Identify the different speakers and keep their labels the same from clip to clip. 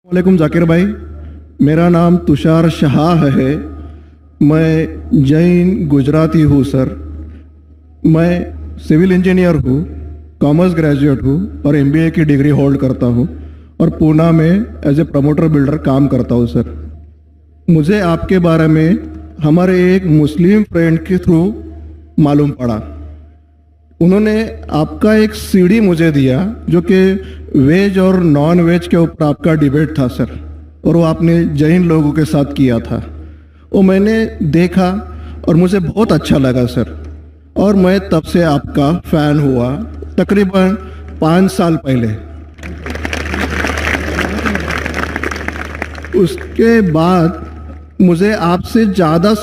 Speaker 1: वालेकुम जाकिर भाई, मेरा नाम तुषार शाह है। मैं जैन गुजराती हूँ सर। मैं सिविल इंजीनियर हूँ, कॉमर्स ग्रेजुएट हूँ और एमबीए की डिग्री होल्ड करता हूँ और पूना में एज ए प्रमोटर बिल्डर काम करता हूँ सर। मुझे आपके बारे में हमारे एक मुस्लिम फ्रेंड के थ्रू मालूम पड़ा। उन्होंने आपका एक सीडी मुझे दिया जो कि वेज और नॉन वेज के ऊपर आपका डिबेट था सर, और वो आपने जैन लोगों के साथ किया था। वो मैंने देखा और मुझे बहुत अच्छा लगा सर, और मैं तब से आपका फ़ैन हुआ तकरीबन 5 साल पहले। उसके बाद मुझे आपसे ज़्यादा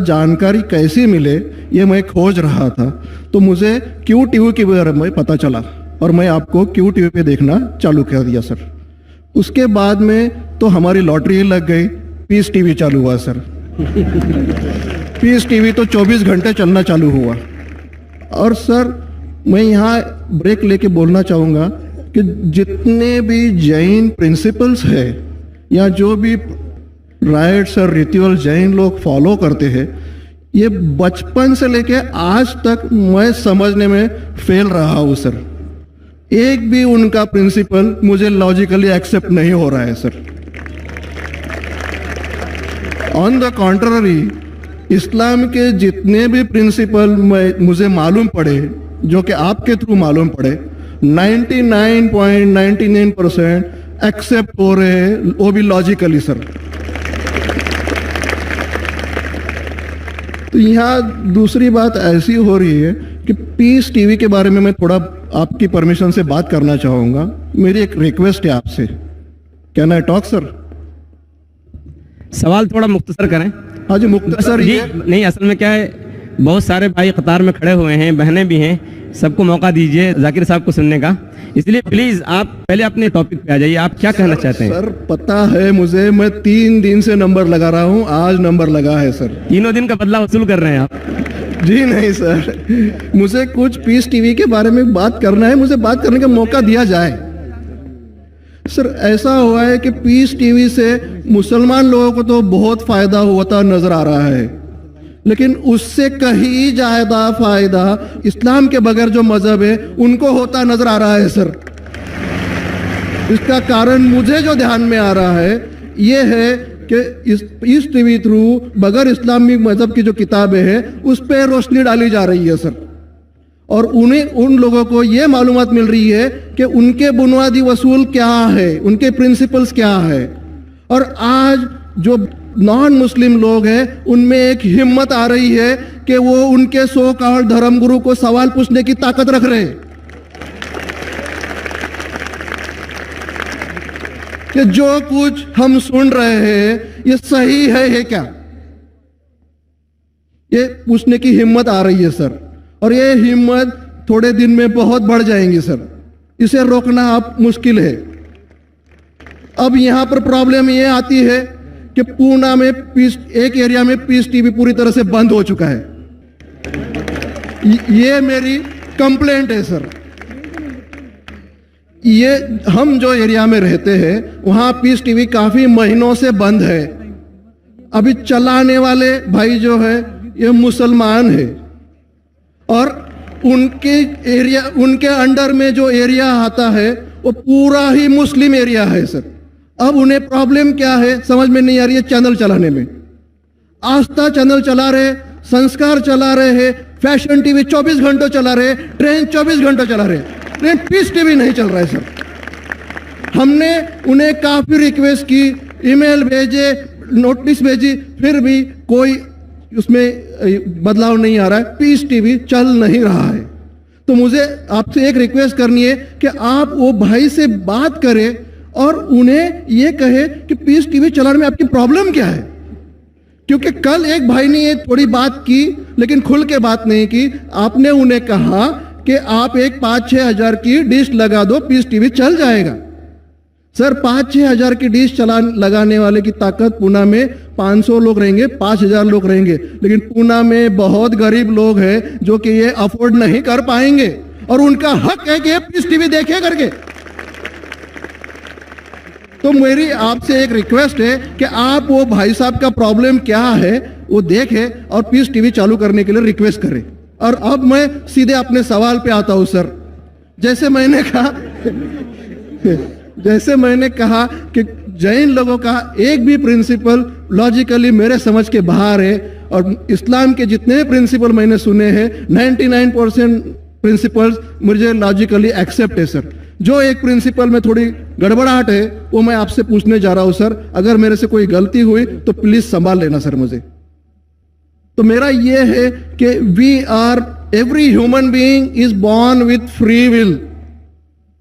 Speaker 1: जानकारी कैसे मिले ये मैं खोज रहा था, तो मुझे क्यू टीवी के बारे में पता चला और मैं आपको क्यू टीवी पे देखना चालू कर दिया सर। उसके बाद में तो हमारी लॉटरी लग गई, पीस टीवी चालू हुआ सर। पीस टीवी तो 24 घंटे चलना चालू हुआ। और सर मैं यहाँ ब्रेक लेके बोलना चाहूँगा कि जितने भी जैन प्रिंसिपल्स है या जो भी राइट्स और रिचुअल जैन लोग फॉलो करते हैं, ये बचपन से लेके आज तक मैं समझने में फेल रहा हूँ सर। एक भी उनका प्रिंसिपल मुझे लॉजिकली एक्सेप्ट नहीं हो रहा है सर। ऑन द कॉन्ट्ररी, इस्लाम के जितने भी प्रिंसिपल मुझे मालूम पड़े, जो कि आपके थ्रू मालूम पड़े, 99.99% एक्सेप्ट हो रहे हैं, वो भी लॉजिकली सर। तो यहाँ दूसरी बात ऐसी हो रही है कि पीस टीवी के बारे में मैं थोड़ा आपकी परमिशन से बात करना चाहूँगा। मेरी एक रिक्वेस्ट है आपसे, कैन आई टॉक सर?
Speaker 2: सवाल थोड़ा मुख्तसर करें।
Speaker 1: हाँ जी, मुख्तसर
Speaker 2: जी।
Speaker 1: ये
Speaker 2: नहीं, असल में क्या है, बहुत सारे भाई कतार में खड़े हुए हैं, बहनें भी हैं, सबको मौका दीजिए जाकिर साहब को सुनने का। इसलिए प्लीज आप पहले अपने टॉपिक पे आ जाइए, आप क्या कहना चाहते हैं?
Speaker 1: सर पता है मुझे, मैं 3 दिन से नंबर लगा रहा हूँ, आज नंबर लगा है सर।
Speaker 2: 3 दिन का बदला वसूल कर रहे हैं आप?
Speaker 1: जी नहीं सर, मुझे कुछ पीस टीवी के बारे में बात करना है, मुझे बात करने का मौका दिया जाए। सर ऐसा हुआ है कि पीस टीवी से मुसलमान लोगों को तो बहुत फायदा होता नजर आ रहा है, लेकिन उससे कहीं ज्यादा फायदा इस्लाम के बगैर जो मजहब है उनको होता नजर आ रहा है सर। इसका कारण मुझे जो ध्यान में आ रहा है ये है कि इस टीवी थ्रू बगैर इस्लामी मजहब की जो किताबें हैं उस पर रोशनी डाली जा रही है सर, और उन लोगों को ये मालूमात मिल रही है कि उनके बुनियादी वसूल क्या है, उनके प्रिंसिपल्स क्या है। और आज जो नॉन मुस्लिम लोग हैं उनमें एक हिम्मत आ रही है कि वो उनके सो कॉल्ड धर्मगुरु को सवाल पूछने की ताकत रख रहे हैं कि जो कुछ हम सुन रहे हैं ये सही है क्या, ये पूछने की हिम्मत आ रही है सर। और ये हिम्मत थोड़े दिन में बहुत बढ़ जाएंगी सर, इसे रोकना आप मुश्किल है। अब यहां पर प्रॉब्लम ये आती है कि पूना में एक एरिया में पीस टीवी पूरी तरह से बंद हो चुका है। ये मेरी कंप्लेंट है सर। ये हम जो एरिया में रहते हैं वहां पीस टीवी काफी महीनों से बंद है। अभी चलाने वाले भाई जो है ये मुसलमान है, और उनके अंडर में जो एरिया आता है वो पूरा ही मुस्लिम एरिया है सर। अब उन्हें प्रॉब्लम क्या है समझ में नहीं आ रही है चैनल चलाने में। आस्था चैनल चला रहे, संस्कार चला रहे हैं, फैशन टीवी 24 घंटों चला रहे, ट्रेन 24 घंटों चला रहे, लेकिन पीस टीवी नहीं चल रहा है सर। हमने उन्हें काफी रिक्वेस्ट की, ईमेल भेजे, नोटिस भेजी, फिर भी कोई उसमें बदलाव नहीं आ रहा है, पीस टीवी चल नहीं रहा है। तो मुझे आपसे एक रिक्वेस्ट करनी है कि आप वो भाई से बात करें और उन्हें ये कहे कि पीस टीवी चलाने में आपकी प्रॉब्लम क्या है। क्योंकि कल एक भाई ने ये थोड़ी बात की लेकिन खुल के बात नहीं की। आपने उन्हें कहा कि आप एक 5-6 हज़ार की डिश लगा दो, पीस टीवी चल जाएगा। सर 5-6 हज़ार की डिश लगाने वाले की ताकत पूना में 500 लोग रहेंगे, 5,000 लोग रहेंगे, लेकिन पूना में बहुत गरीब लोग हैं जो कि ये अफोर्ड नहीं कर पाएंगे, और उनका हक है कि ये पीस टीवी देखे करके। तो मेरी आपसे एक रिक्वेस्ट है कि आप वो भाई साहब का प्रॉब्लम क्या है वो देखें और पीस टीवी चालू करने के लिए रिक्वेस्ट करें। और अब मैं सीधे अपने सवाल पे आता हूं सर। जैसे मैंने कहा कि जैन लोगों का एक भी प्रिंसिपल लॉजिकली मेरे समझ के बाहर है, और इस्लाम के जितने भी प्रिंसिपल मैंने सुने हैं 99% प्रिंसिपल्स मुझे लॉजिकली एक्सेप्ट है सर। जो एक प्रिंसिपल में थोड़ी गड़बड़ाहट है वो मैं आपसे पूछने जा रहा हूं सर। अगर मेरे से कोई गलती हुई तो प्लीज संभाल लेना सर मुझे। तो मेरा ये है कि every human being is born with free will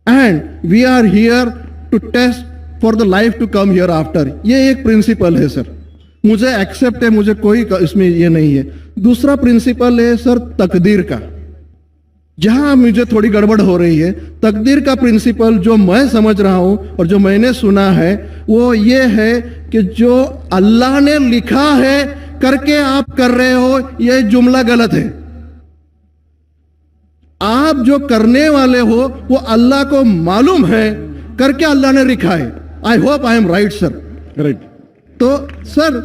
Speaker 1: and we are here to test for the life to come hereafter. ये एक प्रिंसिपल है सर, मुझे एक्सेप्ट है, मुझे कोई इसमें ये नहीं है। दूसरा प्रिंसिपल है सर तकदीर का, जहां मुझे थोड़ी गड़बड़ हो रही है। तकदीर का प्रिंसिपल जो मैं समझ रहा हूं और जो मैंने सुना है वो ये है कि जो अल्लाह ने लिखा है करके आप कर रहे हो, ये जुमला गलत है। आप जो करने वाले हो वो अल्लाह को मालूम है करके अल्लाह ने लिखा है। I hope I am right sir.
Speaker 3: Right.
Speaker 1: तो सर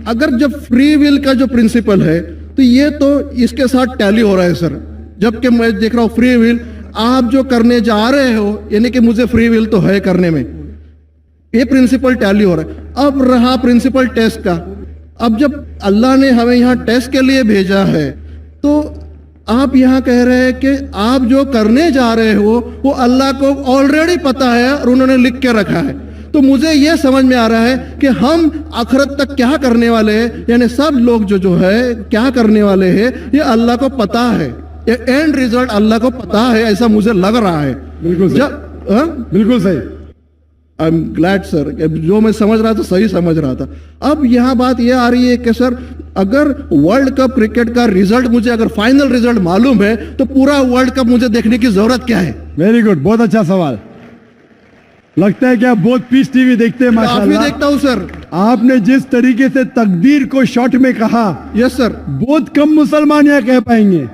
Speaker 1: अगर जब फ्री विल का जो प्रिंसिपल है तो ये तो इसके साथ टैली हो रहा है सर। जबकि मैं देख रहा हूं फ्री विल आप जो करने जा रहे हो, यानी कि मुझे फ्री विल तो है करने में, ये प्रिंसिपल टैली हो रहा है। अब रहा प्रिंसिपल टेस्ट का। अब जब अल्लाह ने हमें यहाँ टेस्ट के लिए भेजा है तो आप यहाँ कह रहे हैं कि आप जो करने जा रहे हो वो अल्लाह को ऑलरेडी पता है और उन्होंने लिख के रखा है। तो मुझे यह समझ में आ रहा है कि हम आखिरत तक क्या करने वाले हैं, यानी सब लोग जो है क्या करने वाले हैं ये अल्लाह को पता है। ये एंड रिजल्ट अल्लाह को पता है, ऐसा मुझे लग रहा है।
Speaker 3: बिल्कुल सही। बिल्कुल सही।
Speaker 1: आई एम ग्लैड सर, जो मैं समझ रहा था सही समझ रहा था। अब यहाँ बात यह आ रही है कि सर अगर वर्ल्ड कप क्रिकेट का रिजल्ट मुझे अगर फाइनल रिजल्ट मालूम है तो पूरा वर्ल्ड कप मुझे देखने की जरूरत क्या है?
Speaker 3: वेरी गुड, बहुत अच्छा सवाल। लगता है कि आप बहुत पीस टीवी देखते हैं माशाल्लाह।
Speaker 1: काफी देखता हूँ सर।
Speaker 3: आपने जिस तरीके से तकदीर को शॉर्ट में कहा,
Speaker 1: यस सर,
Speaker 3: बहुत कम मुसलमान यह कह पाएंगे।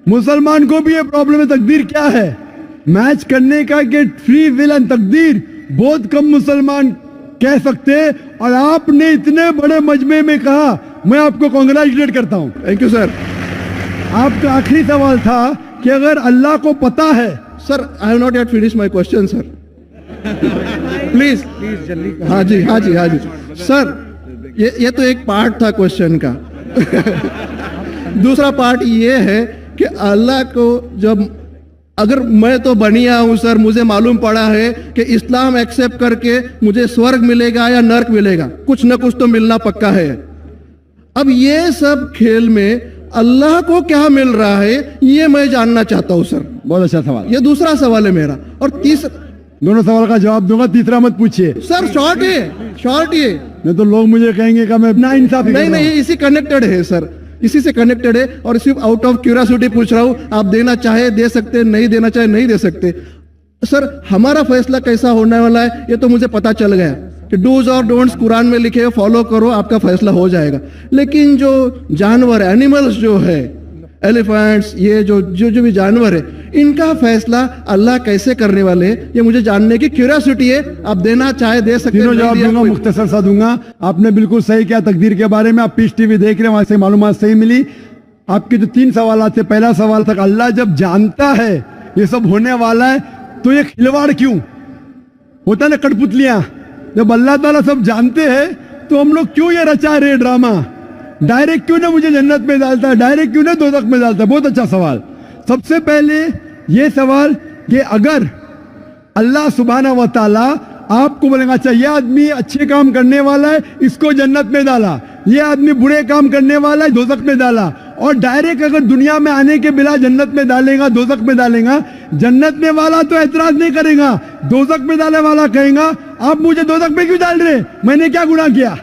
Speaker 3: मुसलमान को भी ये प्रॉब्लम है तकदीर क्या है, मैच करने का कि फ्री विल एंड तकदीर बहुत कम मुसलमान कह सकते हैं। और आपने इतने बड़े मजमे में कहा, मैं आपको कांग्रेचुलेट करता हूं।
Speaker 1: Thank you sir.
Speaker 3: आपका आखिरी सवाल था कि अगर अल्लाह को पता है।
Speaker 1: Sir I have not yet finish my question sir, please जल्दी। हाँ जी हाँ जी हाँ जी सर, ये तो एक पार्ट था क्वेश्चन का। दूसरा पार्ट ये है कि अल्लाह को जब अगर मैं तो बनिया हूं सर, मुझे मालूम पड़ा है कि इस्लाम एक्सेप्ट करके मुझे स्वर्ग मिलेगा या नर्क मिलेगा, कुछ ना कुछ तो मिलना पक्का है। अब ये सब खेल में अल्लाह को क्या मिल रहा है ये मैं जानना चाहता हूं सर।
Speaker 3: बहुत अच्छा सवाल।
Speaker 1: ये दूसरा सवाल है मेरा। और तीसरा,
Speaker 3: दोनों सवाल का जवाब दूंगा, तीसरा मत पूछिए
Speaker 1: सर। शॉर्ट है, शॉर्ट ये,
Speaker 3: नहीं तो लोग मुझे कहेंगे कि मैं ना इंसाफी।
Speaker 1: नहीं, इसी कनेक्टेड है सर, इसी से कनेक्टेड है। और सिर्फ आउट ऑफ क्यूरियोसिटी पूछ रहा हूं, आप देना चाहे दे सकते, नहीं देना चाहे नहीं दे सकते। सर हमारा फैसला कैसा होने वाला है ये तो मुझे पता चल गया कि डूज और डोंट्स कुरान में लिखे, फॉलो करो, आपका फैसला हो जाएगा। लेकिन जो जानवर एनिमल्स जो है, एलिफेंट्स, ये जो भी जानवर है, इनका फैसला अल्लाह कैसे करने वाले हैं ये मुझे जानने की क्यूरियोसिटी है। आप देना चाहे दे सकते हैं।
Speaker 3: तीनों जवाब दूंगा, मुख्तसर सा दूंगा। आपने बिल्कुल सही किया तकदीर के बारे में। आप पीस टीवी देख रहे हैं, वहां से मालूमात सही मिली। आपके जो 3 सवाल थे, पहला सवाल था अल्लाह जब जानता है ये सब होने वाला है तो ये खिलवाड़ क्यों होता है ना, कठपुतलियां। जब अल्लाह ताला सब जानते हैं तो हम लोग क्यों ये रचा रहे ड्रामा? डायरेक्ट क्यों ना मुझे जन्नत में डालता है, डायरेक्ट क्यों ना दोज़ख में डालता है? बहुत अच्छा सवाल। सबसे पहले ये सवाल कि अगर अल्लाह सुब्हाना व तआला आपको बोलेगा अच्छा ये आदमी अच्छे काम करने वाला है, इसको जन्नत में डाला, ये आदमी बुरे काम करने वाला है, दोज़ख में डाला, और डायरेक्ट अगर दुनिया में आने के बिना जन्नत में डालेगा, दोज़ख में डालेगा, जन्नत में वाला तो एतराज नहीं करेगा, दोज़ख में डालने वाला कहेगा आप मुझे दोज़ख में क्यों डाल रहे, मैंने क्या गुनाह किया?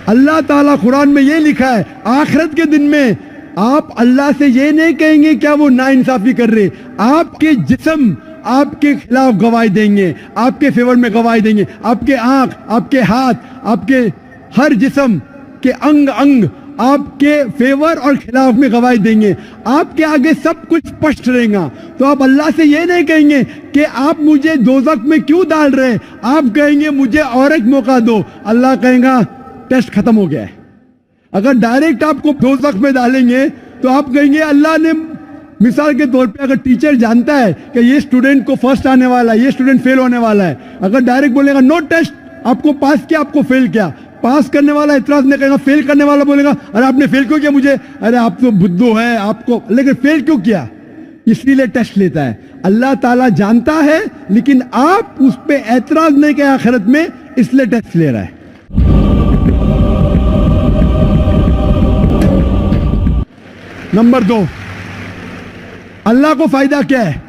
Speaker 3: अल्लाह ताला कुरान में ये लिखा है आखिरत के दिन में आप अल्लाह से ये नहीं कहेंगे क्या वो नाइंसाफी कर रहे, आपके जिस्म आपके खिलाफ गवाही देंगे, आपके फेवर में गवाही देंगे, आपके आंख, आपके हाथ, आपके हर जिस्म के अंग अंग आपके फेवर और खिलाफ में गवाही देंगे। आपके आगे सब कुछ स्पष्ट रहेगा। तो आप अल्लाह से ये नहीं कहेंगे कि आप मुझे दोज़ख में क्यों डाल रहे हैं, आप कहेंगे मुझे और एक मौका दो। अल्लाह कहेगा टेस्ट खत्म हो गया है। अगर डायरेक्ट आपको दोज़ख में डालेंगे तो आप कहेंगे अल्लाह ने, मिसाल के तौर पे अगर टीचर जानता है कि ये स्टूडेंट को फर्स्ट आने वाला है, ये स्टूडेंट फेल होने वाला है, अगर डायरेक्ट बोलेगा नो टेस्ट, आपको पास किया आपको फेल किया, पास करने वाला इतराज नहीं करेगा, फेल करने वाला बोलेगा अरे आपने फेल क्यों किया मुझे, अरे आप तो बुद्धू है आपको, लेकिन फेल क्यों किया, इसलिए टेस्ट लेता है। अल्लाह ताला जानता है लेकिन आप उस पर एतराज नहीं किया आखिरत में, इसलिए टेस्ट ले रहा है। नंबर 2, अल्लाह को फायदा क्या है?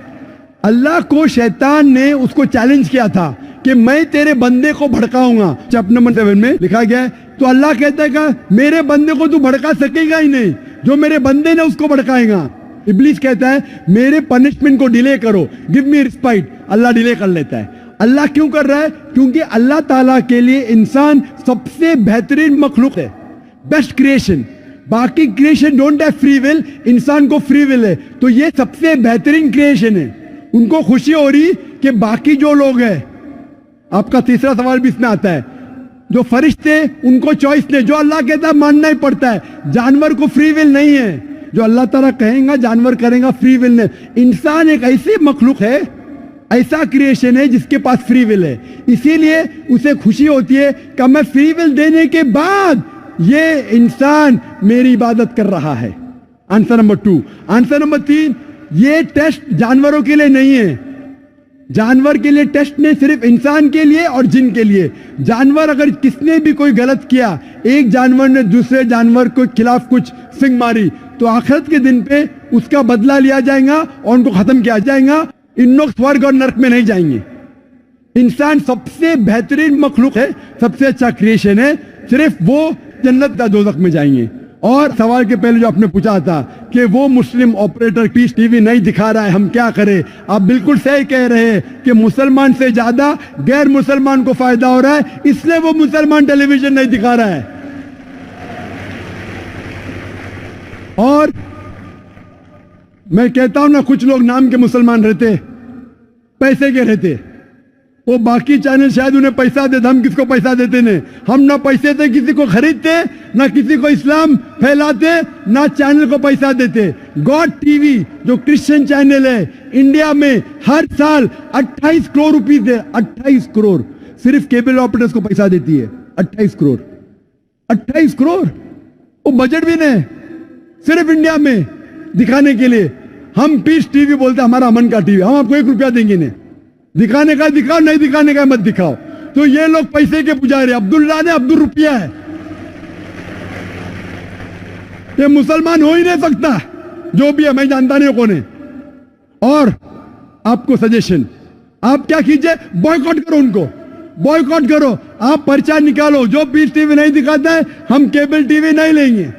Speaker 3: अल्लाह को शैतान ने उसको चैलेंज किया था कि मैं तेरे बंदे को भड़काऊंगा। चैप्टर नंबर 7 में लिखा गया है। तो अल्लाह कहता है कि मेरे बंदे को तू भड़का सकेगा ही नहीं, जो मेरे बंदे ने उसको भड़काएगा। इब्लीस कहता है मेरे पनिशमेंट को डिले करो, गिव मी रिस्पाइट। अल्लाह डिले कर लेता है। अल्लाह क्यों कर रहा है? क्योंकि अल्लाह ताला के लिए इंसान सबसे बेहतरीन मखलूक है, बेस्ट क्रिएशन। बाकी creation don't have free will, इंसान को फ्री विल है। तो ये सबसे बेहतरीन क्रिएशन है। उनको खुशी हो रही कि बाकी जो लोग हैं, आपका तीसरा सवाल भी इसमें आता है, जो फरिश्ते उनको चॉइस नहीं, जो अल्लाह कहता है मानना ही पड़ता है। जानवर को फ्री विल नहीं है, जो अल्लाह ताला कहेगा जानवर करेगा, फ्री विल नहीं। इंसान एक ऐसी मखलूक है, ऐसा क्रिएशन है जिसके पास फ्री विल है, इसीलिए उसे खुशी होती है कि मैं फ्री विल देने के बाद ये इंसान मेरी इबादत कर रहा है। Answer number 2। आंसर नंबर 3, ये टेस्ट जानवरों के लिए नहीं है। जानवर के लिए टेस्ट नहीं, सिर्फ इंसान के लिए और जिन के लिए। जानवर अगर किसने भी कोई गलत किया, एक जानवर ने दूसरे जानवर के खिलाफ कुछ सिंग मारी, तो आखिरत के दिन पे उसका बदला लिया जाएगा और उनको खत्म किया जाएगा। इन लोग स्वर्ग और नरक में नहीं जाएंगे। इंसान सबसे बेहतरीन मखलूक है, सबसे अच्छा क्रिएशन है, सिर्फ वो जन्नत या दोज़ख में जाएंगे। और सवाल के पहले जो आपने पूछा था कि वो मुस्लिम ऑपरेटर पीस टीवी नहीं दिखा रहा है, हम क्या करें? आप बिल्कुल सही कह रहे हैं कि मुसलमान से ज्यादा गैर मुसलमान को फायदा हो रहा है, इसलिए वो मुसलमान टेलीविजन नहीं दिखा रहा है। और मैं कहता हूं ना, कुछ लोग नाम के मुसलमान रहते, पैसे के रहते, वो बाकी चैनल शायद उन्हें पैसा देते, हम किसको पैसा देते नहीं। हम ना पैसे से किसी को खरीदते, ना किसी को इस्लाम फैलाते, ना चैनल को पैसा देते। गॉड टीवी जो क्रिश्चियन चैनल है, इंडिया में हर साल 28 करोड़ रुपीस है, 28 करोड़ सिर्फ केबल ऑपरेटर्स को पैसा देती है। 28 करोड़, 28 करोड़, वो बजट भी नहीं, सिर्फ इंडिया में दिखाने के लिए। हम पीस टीवी बोलते हमारा अमन का टीवी, हम आपको 1 रुपया देंगे नहीं, दिखाने का दिखाओ, नहीं दिखाने का मत दिखाओ। तो ये लोग पैसे के पुजारी, अब्दुल्ला ने अब्दुल रुपया है, ये मुसलमान हो ही नहीं सकता। जो भी है, मैं जानता नहीं कौन है। और आपको सजेशन, आप क्या कीजिए, बॉयकॉट करो उनको, बॉयकॉट करो। आप पर्चा निकालो, जो पीस टीवी नहीं दिखाता है हम केबल टीवी नहीं लेंगे।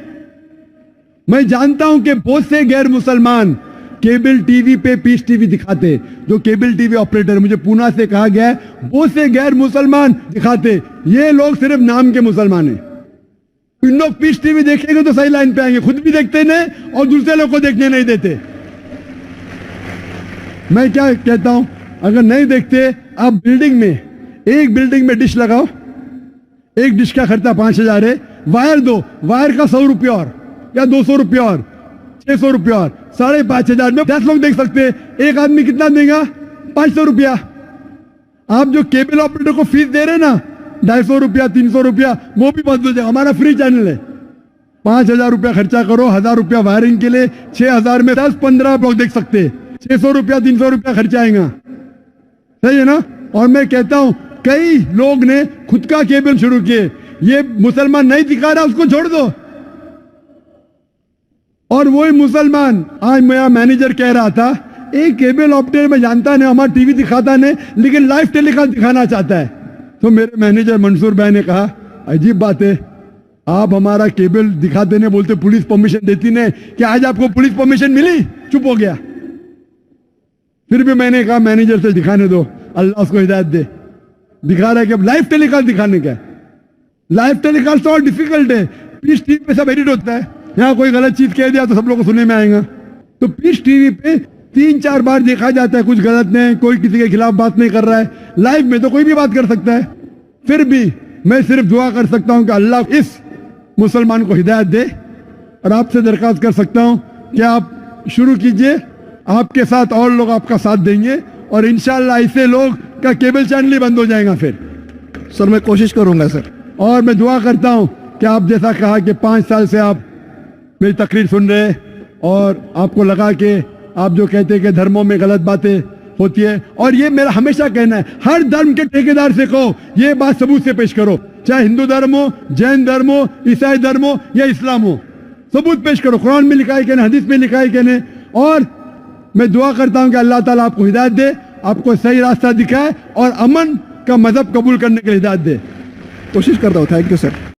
Speaker 3: मैं जानता हूं कि बहुत से गैर मुसलमान केबल टीवी पे पीस टीवी दिखाते, जो केबल टीवी ऑपरेटर, मुझे पूना से कहा गया है, बहुत से गैर मुसलमान दिखाते। ये लोग सिर्फ नाम के मुसलमान हैं। इन लोग पीस टीवी देखेंगे तो सही लाइन पे आएंगे, खुद भी देखते नहीं और दूसरे लोग को देखने नहीं देते। मैं क्या कहता हूं, अगर नहीं देखते, आप बिल्डिंग में, एक बिल्डिंग में डिश लगाओ, एक डिश का खर्चा 5000 है, वायर दो, वायर का 100 रुपया और या 200 रुपया और 600 रुपया और 5,500 में 10 लोग देख सकते हैं। एक आदमी कितना देगा? 500 रुपया। आप जो केबल ऑपरेटर को फीस दे रहे हैं ना, 250 रुपया 300 रुपया, वो भी बंद हो जाएगा। हमारा फ्री चैनल है, 5,000 रुपया खर्चा करो, 1,000 रुपया वायरिंग के लिए, 6,000 में 10-15 लोग देख सकते हैं। 600 रुपया 300 रुपया खर्चा आएगा, सही है ना? और मैं कहता हूं कई लोग ने खुद का केबल शुरू किए, ये मुसलमान नहीं दिखा रहा, उसको छोड़ दो। और वही मुसलमान, आज मेरा मैनेजर कह रहा था, एक केबल ऑपरेटर में जानता नहीं, हमारा टीवी दिखाता नहीं, लेकिन लाइव टेलीकास्ट दिखाना चाहता है। तो मेरे मैनेजर मंसूर भाई ने कहा, अजीब बात है, आप हमारा केबल दिखाते नहीं, बोलते पुलिस परमिशन देती नहीं, क्या आज आपको पुलिस परमिशन मिली? चुप हो गया। फिर भी मैंने कहा मैनेजर से दिखाने दो, अल्लाह उसको हिदायत दे। दिखा रहा है कि अब लाइव टेलीकास्ट दिखाने का। लाइव टेलीकास्ट और डिफिकल्ट है, पीस टीवी पे सब एडिट होता है, यहाँ कोई गलत चीज कह दिया तो सब लोग को सुनने में आएगा। तो पीस टीवी पे 3-4 बार देखा जाता है कुछ गलत नहीं, कोई किसी के खिलाफ बात नहीं कर रहा है। लाइव में तो कोई भी बात कर सकता है। फिर भी मैं सिर्फ दुआ कर सकता हूं कि अल्लाह इस मुसलमान को हिदायत दे, और आपसे दरख्वास्त कर सकता हूं कि आप शुरू कीजिए, आपके साथ और लोग आपका साथ देंगे, और इंशाअल्लाह ऐसे लोग का केबल चैनल ही बंद हो जाएगा फिर।
Speaker 1: सर मैं कोशिश करूंगा सर।
Speaker 3: और मैं दुआ करता हूं कि आप जैसा कहा कि 5 साल से आप मेरी तकरीर सुन रहे हैं, और आपको लगा कि आप जो कहते हैं कि धर्मों में गलत बातें होती है, और ये मेरा हमेशा कहना है, हर धर्म के ठेकेदार से कहो ये बात सबूत से पेश करो, चाहे हिंदू धर्म हो, जैन धर्म हो, ईसाई धर्म हो या इस्लाम हो, सबूत पेश करो। कुरान में लिखा है कि नहीं, हदीस में लिखा है कि नहीं। और मैं दुआ करता हूं कि अल्लाह ताला आपको हिदायत दे, आपको सही रास्ता दिखाए, और अमन का मजहब कबूल करने के लिए हिदायत दे।
Speaker 1: कोशिश करता हूँ। Thank you sir.